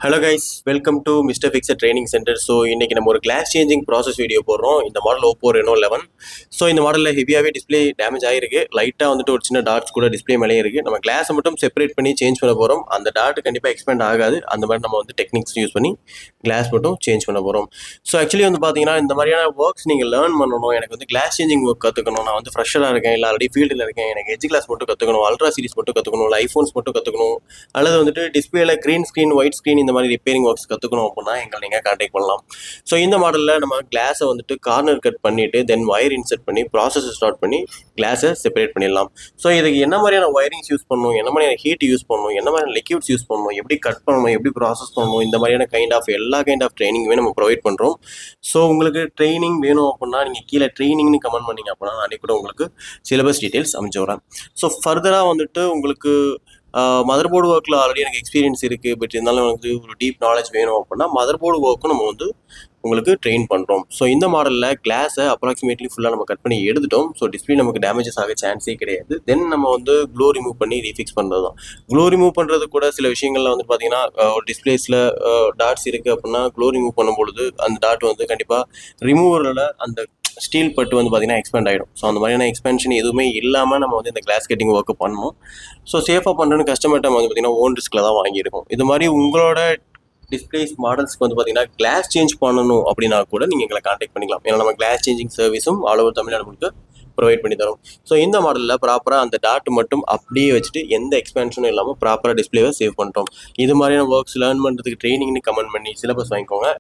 Hello guys, welcome to mister fixed training centre. So இன்றைக்கி நம்ம ஒரு கிளாஸ் சேஞ்சிங் ப்ராசஸ் வீடியோ போடுறோம். இந்த மாடல் ஓப்போ ரெனோ 11. ஸோ இந்த மாடலில் ஹெவியாகவே டிஸ்பிளே டேமேஜ் ஆகிருக்கு. லைட்டாக வந்துட்டு ஒரு சின்ன டாட்ஸ் கூட டிஸ்பிளே மேலே இருக்குது. நம்ம கிளாஸை மட்டும் செப்பரேட் பண்ணி சேஞ்ச் பண்ண போகிறோம். அந்த டாட் கண்டிப்பாக எக்ஸ்பெண்ட் ஆகாது. அந்த மாதிரி நம்ம வந்து டெக்னிக்ஸ் யூஸ் பண்ணி கிளாஸ் மட்டும் சேஞ்ச் பண்ண போகிறோம். ஸோ ஆக்சுவலி வந்து பார்த்தீங்கன்னா இந்த மாதிரியான ஒர்க்ஸ் நீங்கள் லேர்ன் பண்ணணும். எனக்கு வந்து கிளாஸ் சேஞ்சிங் ஒர்க் கற்றுக்கணும். நான் வந்து ஃப்ரெஷராக இருக்கேன், இல்லை ஆல்ரெடி ஃபீல்டில் இருக்கேன். எனக்கு எஜ் கிளாஸ் மட்டும் கற்றுக்கணும், அல்ட்ரா சீரிஸ் மட்டும் கற்றுக்கணும், இல்லை ஐஃபோன்ஸ் மட்டும் கற்றுக்கணும், அல்லது வந்துட்டு டிஸ்பிளேல க்ரீன் ஸ்க்ரீன், ஒயிட் ஸ்க்ரீன் இந்த மாதிரி ரிப்பேரிங் ஒர்க்ஸ் கற்றுக்கணும் அப்படின்னா எங்களை நீங்கள் கான்டாக்ட் பண்ணலாம். ஸோ இந்த மாடலில் நம்ம கிளாஸை வந்துட்டு கார்னர் கட் பண்ணிவிட்டு தென் ஒயர் இன்செர்ட் பண்ணி ப்ராசஸை ஸ்டார்ட் பண்ணி கிளாஸை செப்பரேட் பண்ணிடலாம். ஸோ இதுக்கு என்ன மாதிரியான ஒயரிங்ஸ் யூஸ் பண்ணணும், என்ன மாதிரியான ஹீட் யூஸ் பண்ணணும், என்ன மாதிரியான லிக்யூட்ஸ் யூஸ் பண்ணணும், எப்படி கட் பண்ணணும், எப்படி ப்ராசஸ் பண்ணணும், இந்த மாதிரியான எல்லா கைண்ட் ஆஃப் ட்ரைனிங்குமே நம்ம ப்ரொவைட் பண்ணுறோம். ஸோ உங்களுக்கு ட்ரைனிங் வேணும் அப்படின்னா நீங்கள் கீழே ட்ரைனிங்னு கமெண்ட் பண்ணிங்க அப்படின்னா அன்றைக்கி கூட உங்களுக்கு சிலபஸ் டீட்டெயில்ஸ் அமைச்சு வரேன். ஸோ ஃபர்தராக வந்துட்டு உங்களுக்கு மதர் போர்டு ஒர்க்கில் ஆல்ரெடி எனக்கு எக்ஸ்பீரியன்ஸ் இருக்குது, பட் இருந்தாலும் வந்து ஒரு டீப் நாலேஜ் வேணும் அப்படின்னா மதர் போர்டு ஒர்க்கும் நம்ம வந்து உங்களுக்கு ட்ரெயின் பண்ணுறோம். ஸோ இந்த மாடலில் கிளாஸை அப்ராக்சிமேட்லி ஃபுல்லாக நம்ம கட் பண்ணி எடுத்துட்டோம். ஸோ டிஸ்பிளே நமக்கு டேமேஜஸ் ஆக சான்ஸே கிடையாது. தென் நம்ம வந்து க்ளோ ரிமூவ் பண்ணி ரீஃபிக்ஸ் பண்ணுறது தான். க்ளோ ரிமூவ் பண்ணுறது கூட சில விஷயங்களில் வந்து பார்த்தீங்கன்னா ஒரு டிஸ்பிளேஸில் டாட்ஸ் இருக்குது அப்படின்னா க்ளோ ரிமூவ் பண்ணும்பொழுது அந்த டாட் வந்து கண்டிப்பாக ரிமூவரில் அந்த ஸ்டீல் பட்டு வந்து பார்த்தீங்கன்னா எக்ஸ்பேண்ட் ஆகிடும். ஸோ அந்த மாதிரியான எக்ஸ்பென்ஷன் எதுவுமே இல்லாமல் நம்ம வந்து இந்த கிளாஸ் கட்டிங் ஒர்க்கு பண்ணணும். ஸோ சேஃபாக பண்ணுறதுன்னு கஸ்டமர்கிட்ட வந்து பார்த்தீங்கன்னா ஓன் ரிஸ்கில் தான் வாங்கியிருக்கோம். இது மாதிரி உங்களோட டிஸ்பிளேஸ் மாடல்ஸ்க்கு வந்து பார்த்தீங்கன்னா கிளாஸ் சேஞ்ச் பண்ணணும் அப்படின்னா கூட நீங்கள் எங்களை கான்டாக்ட் பண்ணிக்கலாம். ஏன்னா நம்ம கிளாஸ் சேஞ்சிங் சர்வீஸும் ஆல் ஓவர் தமிழ்நாடு உங்களுக்கு ப்ரொவைட் பண்ணி தரோம். ஸோ இந்த மாடலில் ப்ராப்பராக அந்த டாட் மட்டும் அப்படியே வச்சுட்டு எந்த எக்ஸ்பென்ஷனும் இல்லாமல் ப்ராப்பராக டிஸ்பிளேவை சேவ் பண்ணிட்டோம். இது மாதிரியான ஒர்க்ஸ் லேர்ன் பண்ணுறதுக்கு ட்ரைனிங்னு கமெண்ட் பண்ணி சிலபஸ் வாங்கிக்கோங்க.